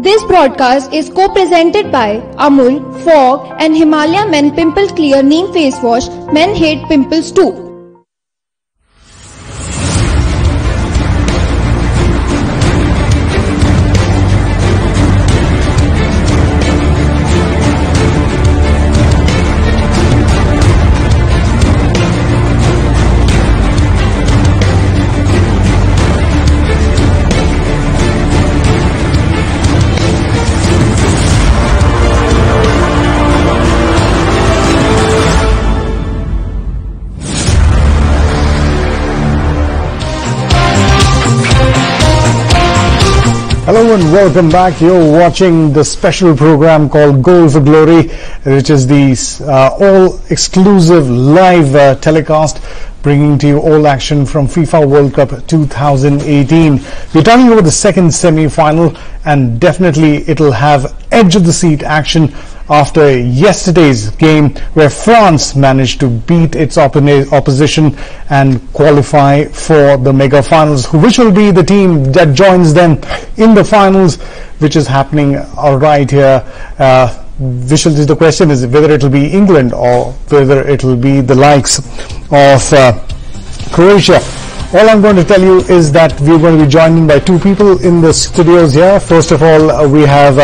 This broadcast is co-presented by Amul, Fog and Himalaya Men Pimple Clear Neem Face Wash. Men hate pimples too. Hello and welcome back. You're watching the special program called Goal for Glory, which is the all-exclusive live telecast bringing to you all action from FIFA World Cup 2018. We're talking about the second semi-final, and definitely it'll have edge-of-the-seat action after yesterday's game where France managed to beat its opposition and qualify for the mega finals, which will be the team that joins them in the finals, which is happening right here. The question is whether it will be England or whether it will be the likes of Croatia. All I'm going to tell you is that we're going to be joined by two people in the studios here. First of all, we have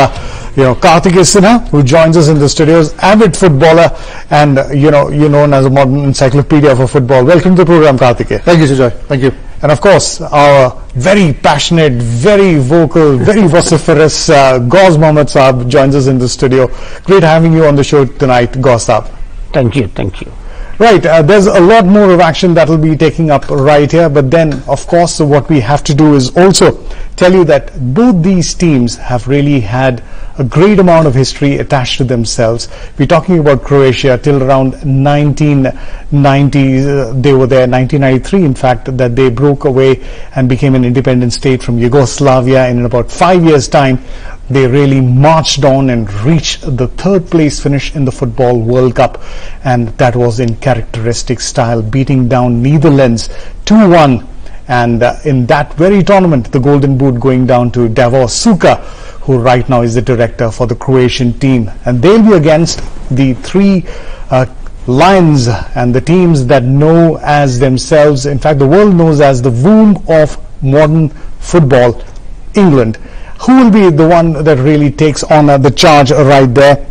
Karthik Sinha, who joins us in the studios, avid footballer, and you're known as a modern encyclopedia for football. Welcome to the program, Karthik. Thank you, Sujoy. Thank you. And of course, our very passionate, very vocal, very vociferous Gauz Mohammed Saab joins us in the studio. Great having you on the show tonight, Gauz Saab. Thank you. Thank you. Right, there's a lot more of action that will be taking up right here, but then of course what we have to do is also tell you that both these teams have really had a great amount of history attached to themselves. We're talking about Croatia till around 1990, they were there, 1993 in fact, that they broke away and became an independent state from Yugoslavia, and in about 5 years' time they really marched on and reached the third place finish in the Football World Cup, and that was in characteristic style, beating down Netherlands 2-1, and in that very tournament the Golden Boot going down to Davor Suka, who right now is the director for the Croatian team, and they'll be against the three lions and the teams that know as themselves, in fact the world knows as the womb of modern football, England. Who will be the one that really takes on the charge right there?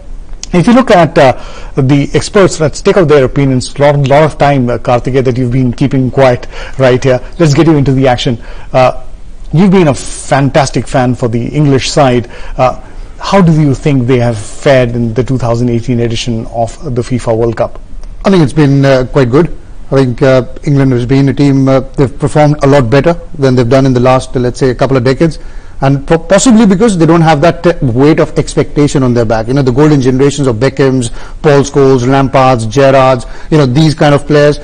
If you look at the experts, let's take out their opinions. A lot of time, Karthik, that you've been keeping quiet right here. Let's get you into the action. You've been a fantastic fan for the English side. How do you think they have fared in the 2018 edition of the FIFA World Cup? I think it's been quite good. I think England has been a team, they've performed a lot better than they've done in the last, let's say, a couple of decades. And possibly because they don't have that weight of expectation on their back. You know, the golden generations of Beckhams, Paul Scholes, Lampards, Gerrards, these kind of players,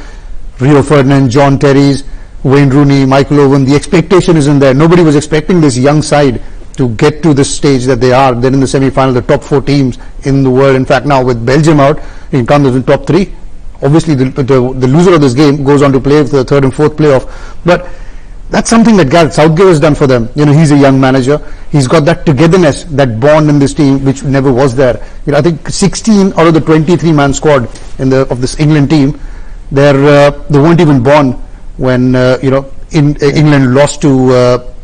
Rio Ferdinand, John Terry's, Wayne Rooney, Michael Owen, the expectation isn't there. Nobody was expecting this young side to get to this stage that they are. They're in the semi-final, the top 4 teams in the world. In fact, now with Belgium out, it comes in top 3. Obviously, the loser of this game goes on to play for the third and fourth playoff. But that's something that Gareth Southgate has done for them. He's a young manager. He's got that togetherness, that bond in this team, which never was there. I think 16 out of the 23-man squad of this England team, they weren't even born when England lost to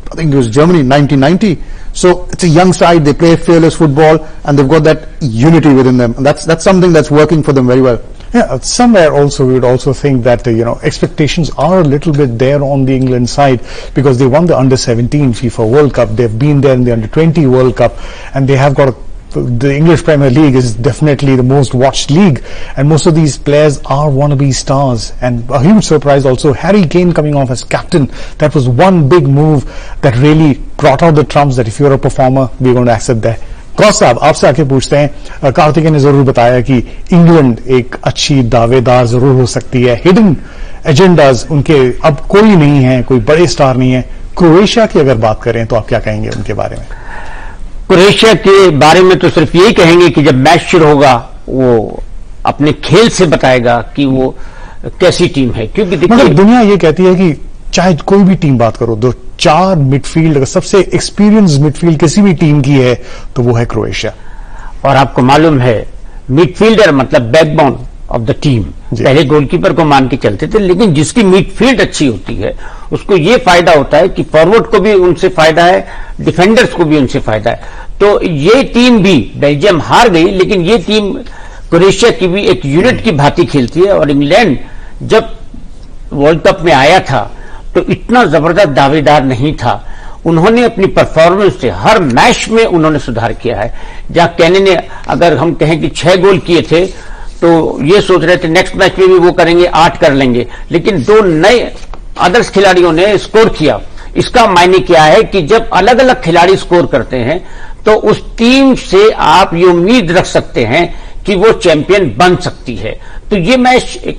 I think it was Germany in 1990. So it's a young side. They play fearless football, and they've got that unity within them. And that's something that's working for them very well. Yeah, somewhere also we would also think that expectations are a little bit there on the England side, because they won the under-17 FIFA World Cup. They've been there in the under-20 World Cup, and they have got the English Premier League is definitely the most watched league, and most of these players are wannabe stars. And a huge surprise also, Harry Kane coming off as captain. That was one big move that really brought out the trumps that if you're a performer, we're going to accept that. Ghaus साहब, आपसे आके पूछते हैं, कार्तिक ने जरूर बताया कि England एक अच्छी दावेदार जरूर हो सकती है, हिडन एजेंडाज उनके अब कोई नहीं है, कोई बड़े स्टार नहीं है. क्रोएशिया की अगर बात करें तो आप क्या कहेंगे उनके बारे में? क्रोएशिया के बारे में तो सिर्फ यही कहेंगे कि जब मैच शुरू होगा वो अपने खेल से बताएगा कि वो कैसी टीम है, क्योंकि मतलब दुनिया ये कहती है कि चाहे कोई भी टीम बात करो, 4 मिडफील्ड, अगर सबसे एक्सपीरियंस मिडफील्ड किसी भी टीम की है तो वो है क्रोएशिया। और आपको मालूम है मिडफील्डर मतलब बैकबोन ऑफ द टीम। पहले गोलकीपर को मान के चलते थे, लेकिन जिसकी मिडफील्ड अच्छी होती है उसको ये फायदा होता है कि फॉरवर्ड को भी उनसे फायदा है, डिफेंडर्स को भी उनसे फायदा है। तो ये टीम भी, बेल्जियम हार गई, लेकिन ये टीम क्रोएशिया की भी एक यूनिट की भांति खेलती है। और इंग्लैंड जब वर्ल्ड कप में आया था तो इतना जबरदस्त दावेदार नहीं था। उन्होंने अपनी परफॉर्मेंस से हर मैच में उन्होंने सुधार किया है। जहां केने ने, अगर हम कहें कि 6 गोल किए थे, तो ये सोच रहे थे नेक्स्ट मैच में भी वो करेंगे, 8 कर लेंगे, लेकिन 2 नए अदर्स खिलाड़ियों ने स्कोर किया। इसका मायने क्या है कि जब अलग अलग खिलाड़ी स्कोर करते हैं तो उस टीम से आप ये उम्मीद रख सकते हैं कि वो चैंपियन बन सकती है। तो ये मैच एक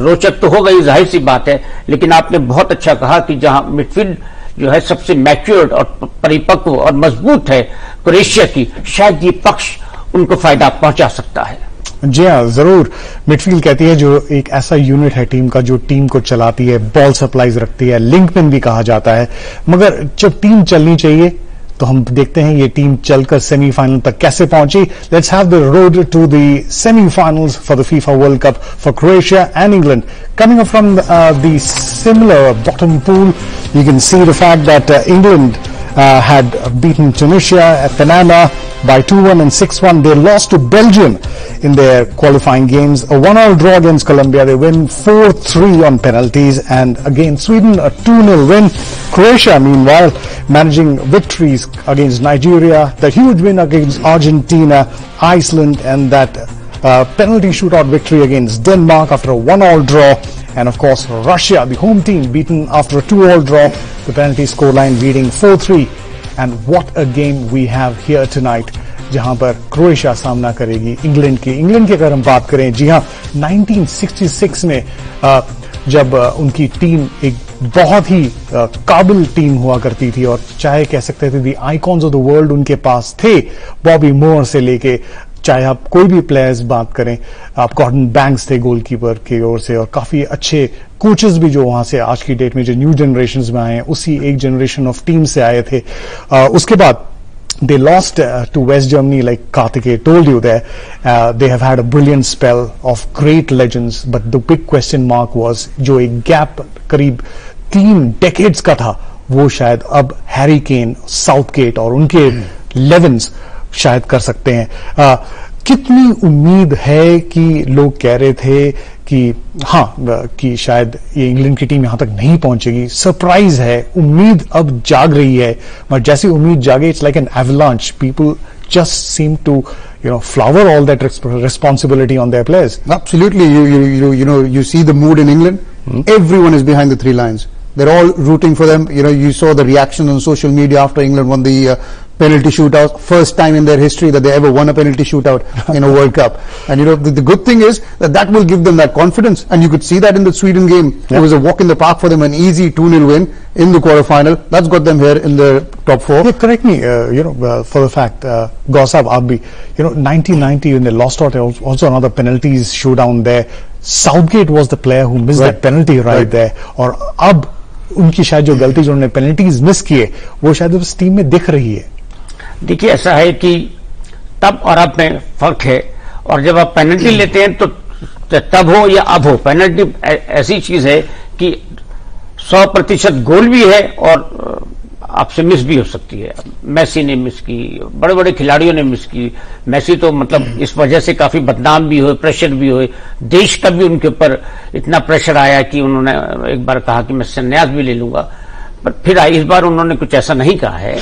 रोचक तो हो गई, जाहिर सी बात है, लेकिन आपने बहुत अच्छा कहा कि जहां मिडफील्ड जो है सबसे मैच्योर्ड और परिपक्व और मजबूत है क्रोएशिया की, शायद ये पक्ष उनको फायदा पहुंचा सकता है। जी हाँ, जरूर। मिडफील्ड कहती है जो एक ऐसा यूनिट है टीम का जो टीम को चलाती है, बॉल सप्लाईज रखती है, लिंकमैन भी कहा जाता है। मगर जब टीम चलनी चाहिए तो हम देखते हैं ये टीम चलकर सेमीफाइनल तक कैसे पहुंची। Let's have the road to the semifinals for the FIFA World Cup for Croatia and England. Coming up from the similar bottom pool, you can see the fact that England had beaten Tunisia at Panama by 2-1 and 6-1. They lost to Belgium in their qualifying games. A 1-1 draw against Colombia. They win 4-3 on penalties. And again, Sweden a 2-0 win. Croatia, meanwhile, managing victories against Nigeria, that huge win against Argentina, Iceland, and that penalty shootout victory against Denmark after a 1-1 draw. And of course, Russia, the home team, beaten after a 2-2 draw. The penalty scoreline leading 4-3. And what a game we have here tonight, जहां पर Croatia सामना करेगी England की। England की अगर हम बात करें, जी हां, 1966 में जब उनकी टीम एक बहुत ही काबिल टीम हुआ करती थी और चाहे कह सकते थे दी आइकॉन्स ऑफ द वर्ल्ड उनके पास थे, बॉबी मोर से लेके चाहे आप कोई भी प्लेयर्स बात करें, आप गॉर्डन बैंक्स थे गोलकीपर की ओर से, और काफी अच्छे कोचेस भी जो वहां से आज की डेट में जो न्यू जनरेशन में आए हैं उसी एक जनरेशन ऑफ टीम से आए थे। उसके बाद they lost to West Germany, like Karthike told you there. They have had a brilliant spell of great legends, but the big question mark was जो एक गैप करीब 3 decades का था, वो शायद अब हैरी केन, साउथगेट और उनके लेवेंस शायद कर सकते हैं। कितनी उम्मीद है कि लोग कह रहे थे कि हाँ कि शायद ये इंग्लैंड की टीम यहां तक नहीं पहुंचेगी, सरप्राइज है, उम्मीद अब जाग रही है, मगर जैसी उम्मीद जागे it's like an avalanche, people just seem to flower all that responsibility on their players. Absolutely. You see the mood in England. Everyone is behind the 3 lions. They're all rooting for them. You saw the reaction on social media after England won the penalty shootout. First time in their history that they ever won a penalty shootout in a World Cup. And the good thing is that will give them that confidence. And you could see that in the Sweden game. It was a walk in the park for them, an easy 2-0 win in the quarterfinal. That's got them here in the top 4. Yeah, correct me, for the fact, Gausab, Abhi, 1990 when they lost out, also another penalties showdown there. Southgate was the player who missed that penalty right there. और अब उनकी शायद जो गलती जो उन्होंने penalties miss किए वो शायद उस टीम में दिख रही है। देखिए, ऐसा है कि तब और अब में फर्क है, और जब आप पेनल्टी लेते हैं तो तब हो या अब हो, पेनल्टी ऐसी चीज है कि 100% गोल भी है और आपसे मिस भी हो सकती है। मेसी ने मिस की, बड़े बड़े खिलाड़ियों ने मिस की। मेसी तो मतलब इस वजह से काफी बदनाम भी हुए, प्रेशर भी हुए, देश का भी उनके ऊपर इतना प्रेशर आया कि उन्होंने एक बार कहा कि मैं संन्यास भी ले लूंगा, पर फिर इस बार उन्होंने कुछ ऐसा नहीं कहा है।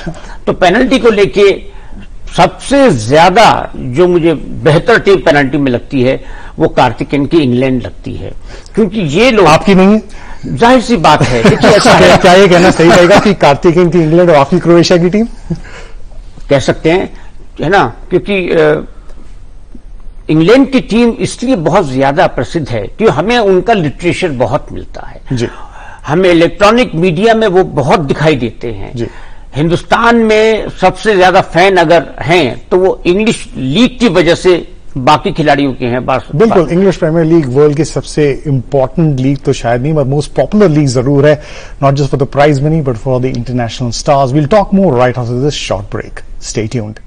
तो पेनल्टी को लेके सबसे ज्यादा जो मुझे बेहतर टीम पेनल्टी में लगती है वो कार्तिकेयन की इंग्लैंड लगती है, क्योंकि ये लोग, आपकी नहीं है, जाहिर सी बात है। देखिए, ऐसा है, क्या ये कहना सही रहेगा कि कार्तिकेयन की इंग्लैंड और आपकी क्रोएशिया की टीम कह सकते हैं, है ना, क्योंकि इंग्लैंड की टीम इसलिए बहुत ज्यादा प्रसिद्ध है कि हमें उनका लिटरेचर बहुत मिलता है जी। हमें इलेक्ट्रॉनिक मीडिया में वो बहुत दिखाई देते हैं जी। हिंदुस्तान में सबसे ज्यादा फैन अगर हैं तो वो इंग्लिश लीग की वजह से बाकी खिलाड़ियों की हैं। बिल्कुल, इंग्लिश प्रीमियर लीग वर्ल्ड की सबसे इंपॉर्टेंट लीग तो शायद नहीं, बट मोस्ट पॉपुलर लीग जरूर है, not just for the prize money but for the international stars. We'll talk more right after this short break. Stay tuned.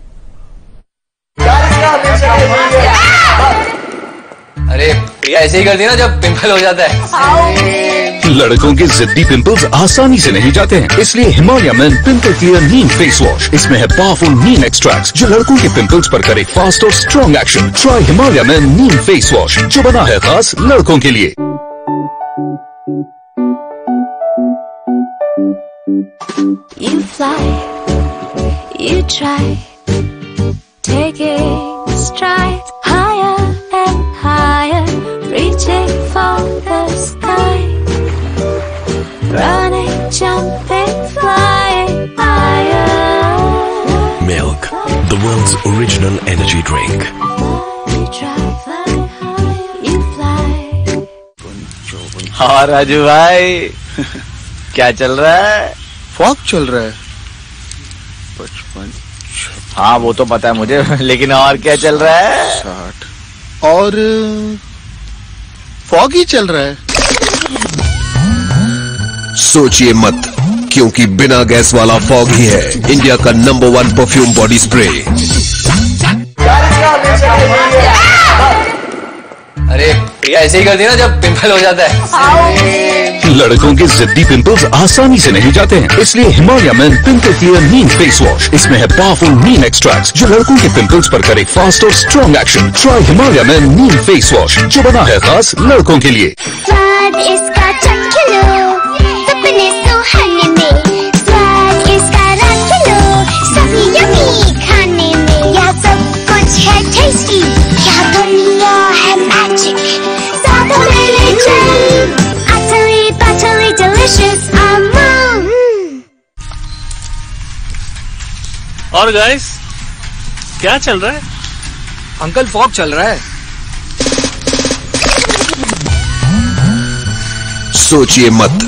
अरे ऐसे ही करती है ना जब पिंपल हो जाता है। लड़कों के जिद्दी पिंपल्स आसानी से नहीं जाते हैं, इसलिए हिमालय मेन पिंपल क्लियर नीम फेस वॉश। इसमें है पावरफुल नीम एक्सट्रैक्ट्स जो लड़कों के पिंपल्स पर करे फास्ट और strong action. Try Himalaya men neem face wash जो बना है खास लड़कों के लिए। You fly, you try, taking strides higher and higher, reaching for the sky, running, jumping, flying higher. Milk, the world's original energy drink. You try, fly high, you fly. हाँ राजू भाई, क्या चल रहा है? फॉग चल रहा है। 55। हाँ वो तो पता है मुझे, लेकिन और क्या चल रहा है? 60 और फॉग ही चल रहा है। सोचिए मत, क्योंकि बिना गैस वाला फॉग ही है इंडिया का नंबर 1 परफ्यूम बॉडी स्प्रे। अरे ऐसे ही करती है ना जब पिंपल हो जाता है। लड़कों के जिद्दी पिंपल्स आसानी से नहीं जाते हैं, इसलिए हिमालय मेन पिंपल क्लियर नीम फेस वॉश। इसमें है पावरफुल नीम एक्सट्रैक्ट्स जो लड़कों के पिंपल्स पर करे फास्ट और strong action. Try Himalaya men neem face wash जो बना है खास लड़कों के लिए। स्वाद इसका चख लो, सपने सुहाने में। स्वाद इसका रख लो, सभी यम्मी खाने में। यहाँ सब कुछ है टेस्टी, यहाँ दुनिया है मैजिक। स्वाद मेरे जान, utterly buttery delicious among। और गाइस क्या चल रहा है? अंकल फॉग चल रहा है। सोचिए मत,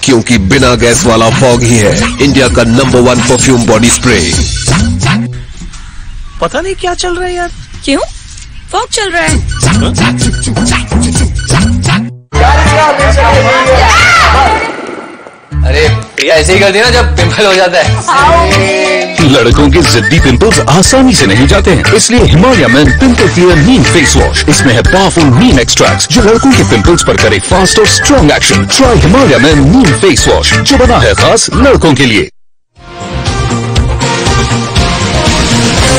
क्योंकि बिना गैस वाला फॉग ही है इंडिया का नंबर 1 परफ्यूम बॉडी स्प्रे। पता नहीं क्या चल रहा है यार। क्यों? फॉग चल रहा है। अरे ऐसे ही करती है ना जब पिंपल हो जाता है। लड़कों के जिद्दी पिंपल्स आसानी से नहीं जाते हैं, इसलिए हिमालय मेन पिंपल क्लियर नीम फेस वॉश। इसमें है पावरफुल नीम एक्सट्रैक्ट्स जो लड़कों के पिंपल्स पर करे फास्ट और strong action. Try Himalaya men neem face wash जो बना है खास लड़कों के लिए।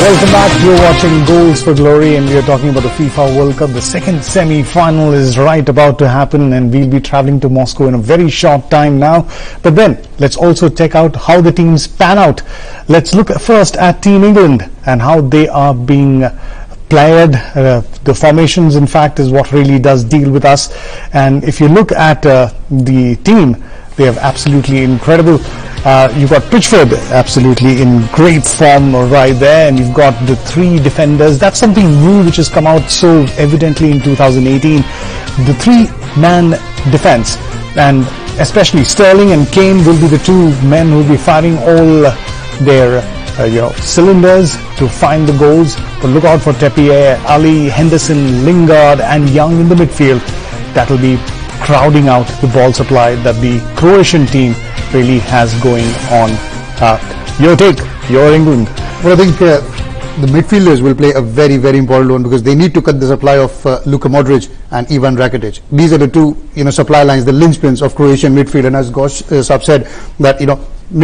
Welcome back. You're watching Goals for Glory and we are talking about the FIFA World Cup. The second semi-final is right about to happen and we'll be traveling to Moscow in a very short time now. But then, let's also check out how the teams pan out. Let's look first at Team England and how they are being played. The formations, in fact, is what really does deal with us. And if you look at the team, they have absolutely incredible. You've got Pitchford absolutely in great form right there, and you've got the 3 defenders. That's something new which has come out so evidently in 2018. The 3-man defense, and especially Sterling and Kane will be the 2 men who will be firing all their cylinders to find the goals. But look out for Trippier, Ali, Henderson, Lingard and Young in the midfield. That will be crowding out the ball supply that the Croatian team really has going on. Your take, your England. Well, I think the midfielders will play a very, very important one because they need to cut the supply of Luka Modric and Ivan Rakitic. These are the 2, supply lines, the linchpins of Croatian midfield. And as Gosh Sab said, that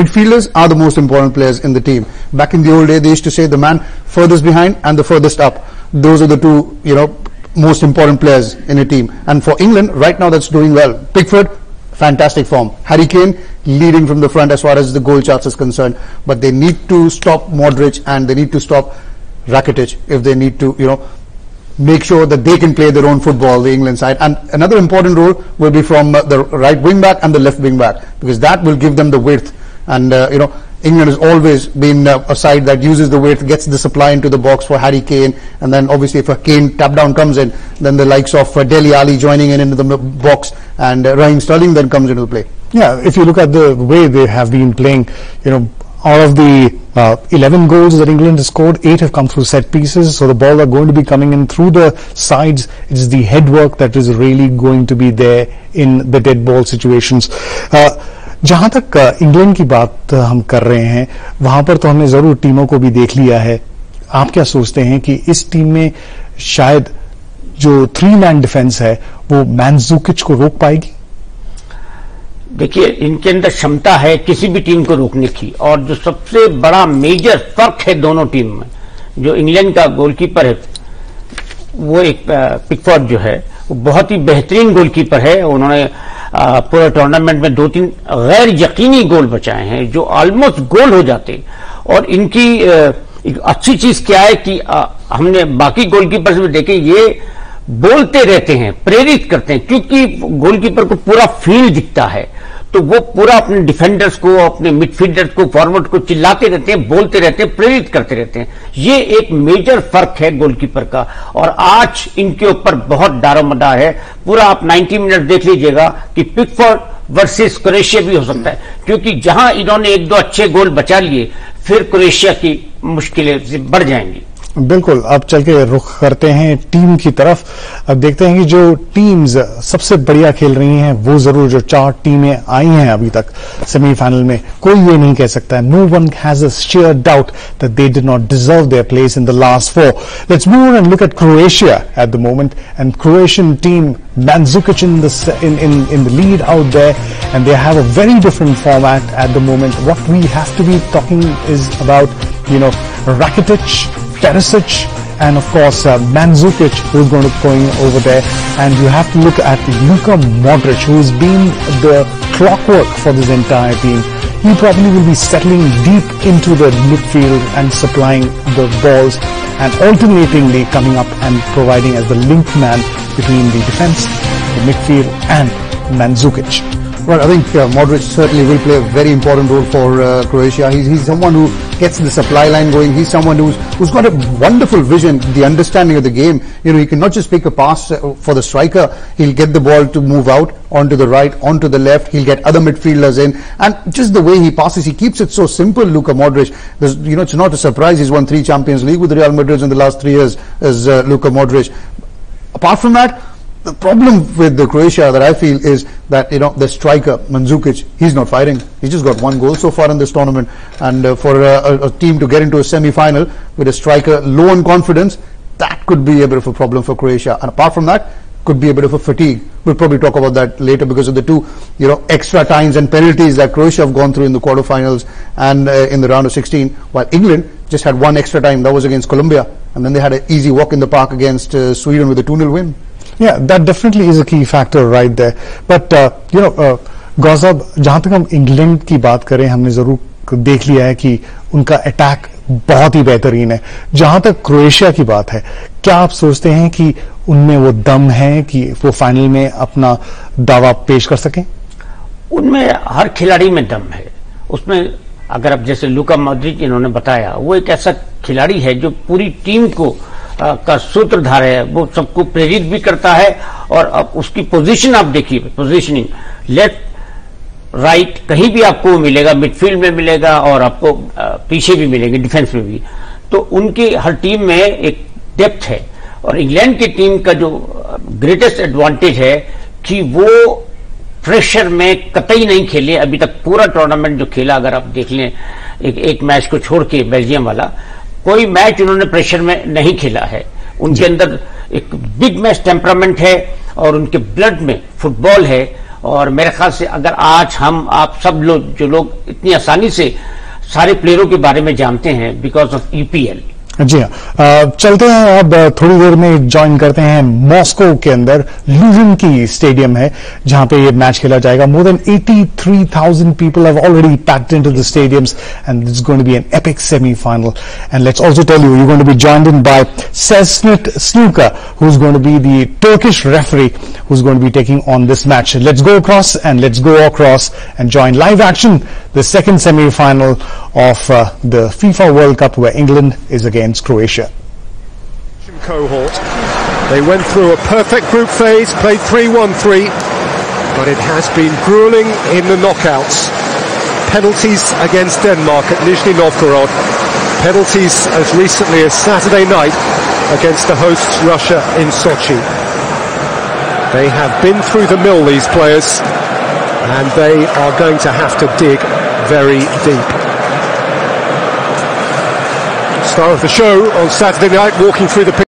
midfielders are the most important players in the team. Back in the old day, they used to say the man furthest behind and the furthest up. Those are the 2, most important players in a team. And for England, right now that's doing well. Pickford, fantastic form. Harry Kane leading from the front as far as the goal charts is concerned. But they need to stop Modric and they need to stop Rakitic if they need to, make sure that they can play their own football, the England side. And another important role will be from the right wing back and the left wing back, because that will give them the width. And, England has always been a side that uses the width, gets the supply into the box for Harry Kane, and then obviously if a Kane tap down comes in, then the likes of Dele Alli joining in into the box, and Raheem Sterling then comes into the play. Yeah, if you look at the way they have been playing, out of the 11 goals that England has scored, 8 have come through set pieces, so the ball are going to be coming in through the sides. It is the head work that is really going to be there in the dead ball situations. जहां तक England की बात हम कर रहे हैं, वहां पर तो हमने जरूर टीमों को भी देख लिया है. आप क्या सोचते हैं कि इस टीम में शायद जो 3-man डिफेंस है वो मैंजूकिच को रोक पाएगी? देखिए, इनके अंदर क्षमता है किसी भी टीम को रोकने की, और जो सबसे बड़ा मेजर फर्क है दोनों टीम में, जो इंग्लैंड का गोलकीपर है वो एक पिकफोर्ड जो है वो बहुत ही बेहतरीन गोलकीपर है. उन्होंने पूरे टूर्नामेंट में 2-3 गैर यकीनी गोल बचाए हैं जो ऑलमोस्ट गोल हो जाते. और इनकी एक अच्छी चीज क्या है कि हमने बाकी गोलकीपर से भी देखे, ये बोलते रहते हैं, प्रेरित करते हैं, क्योंकि गोलकीपर को पूरा फील्ड दिखता है तो वो पूरा अपने डिफेंडर्स को, अपने मिडफील्डर्स को, फॉरवर्ड को चिल्लाते रहते हैं, बोलते रहते हैं, प्रेरित करते रहते हैं. ये एक मेजर फर्क है गोलकीपर का, और आज इनके ऊपर बहुत दारोमदार है. पूरा आप 90 मिनट देख लीजिएगा कि पिकफोर्ड वर्सेस क्रोएशिया भी हो सकता है, क्योंकि जहां इन्होंने 1-2 अच्छे गोल बचा लिए, फिर क्रोएशिया की मुश्किलें बढ़ जाएंगी. बिल्कुल. अब चल के रुख करते हैं टीम की तरफ. अब देखते हैं कि जो टीम्स सबसे बढ़िया खेल रही हैं वो जरूर जो 4 टीमें आई हैं अभी तक सेमीफाइनल में, कोई ये नहीं कह सकता है. No one has a sheer doubt that they did not deserve their place in the last 4. Let's move on and look at Croatia at the moment, and Croatian team, Mandzukic in the lead out there, and they have a very different format at the moment. What we have to be talking is about, Rakitic, Perisic, and of course Mandzukic, who's going to be going over there. And you have to look at Luka Modric, who's been the clockwork for this entire team. He probably will be settling deep into the midfield and supplying the balls and alternatingly coming up and providing as the link man between the defense, the midfield and Mandzukic. Well, I think Modric certainly will play a very important role for Croatia. He's someone who gets the supply line going. He's someone who's got a wonderful vision, the understanding of the game. He can not just pick a pass for the striker. He'll get the ball to move out onto the right, onto the left. He'll get other midfielders in, and just the way he passes, he keeps it so simple. Luka Modric. It's not a surprise he's won 3 Champions League with Real Madrid in the last 3 years as Luka Modric. Apart from that, the problem with the Croatia that I feel is that, the striker, Mandzukic, he's not fighting. He's just got 1 goal so far in this tournament. And for a team to get into a semi-final with a striker low on confidence, that could be a bit of a problem for Croatia. And apart from that, could be a bit of a fatigue. We'll probably talk about that later because of the 2, extra times and penalties that Croatia have gone through in the quarterfinals and in the round of 16, while England just had 1 extra time. That was against Colombia. And then they had an easy walk in the park against Sweden with a 2-0 win. Yeah, that definitely is a key factor right there. But, गौज़ब, जहां तक हम England की बात करें, हमने जरूर देख लिया है कि उनका अटैक बहुत ही बेहतरीन है. जहां तक क्रोएशिया की बात है, क्या आप सोचते हैं कि उनमें वो दम है कि वो फाइनल में अपना दावा पेश कर सकें? उनमें हर खिलाड़ी में दम है. उसमें अगर अब जैसे लुका मॉड्रिच इन्होंने बताया, वो एक ऐसा खिलाड़ी है जो पूरी टीम को का सूत्रधार है. वो सबको प्रेरित भी करता है, और अब उसकी पोजीशन आप देखिए, पोजीशनिंग लेफ्ट राइट कहीं भी आपको मिलेगा, मिडफील्ड में मिलेगा और आपको पीछे भी मिलेंगे, डिफेंस में भी. तो उनकी हर टीम में एक डेप्थ है. और इंग्लैंड की टीम का जो ग्रेटेस्ट एडवांटेज है कि वो प्रेशर में कतई नहीं खेले अभी तक. पूरा टूर्नामेंट जो खेला, अगर आप देख लें, एक मैच को छोड़ के बेल्जियम वाला, कोई मैच उन्होंने प्रेशर में नहीं खेला है. उनके अंदर एक बिग मैच टेम्परामेंट है और उनके ब्लड में फुटबॉल है. और मेरे ख्याल से अगर आज आप सब लोग जो लोग इतनी आसानी से सारे प्लेयरों के बारे में जानते हैं बिकॉज ऑफ ईपीएल. जी हाँ, चलते हैं अब थोड़ी देर में ज्वाइन करते हैं मॉस्को के अंदर लुजन की स्टेडियम है जहां पे ये मैच खेला जाएगा. More than 83,000 people have already packed into the stadiums and it's going to be an epic semi-final. And let's also tell you're going to be joined in by Sesnit Snuka, who's going to be the Turkish referee who's going to be taking on this match. Let's go across and join live action, the second semi-final of the FIFA World Cup where England is against Croatia. Cohort. They went through a perfect group phase, played 3-1-3, but it has been grueling in the knockouts. penalties against Denmark at Nizhny Novgorod. Penalties as recently as Saturday night against the hosts Russia in Sochi. They have been through the mill, these players, and they are going to have to dig very deep. Star of the show on Saturday night, walking through the pitch.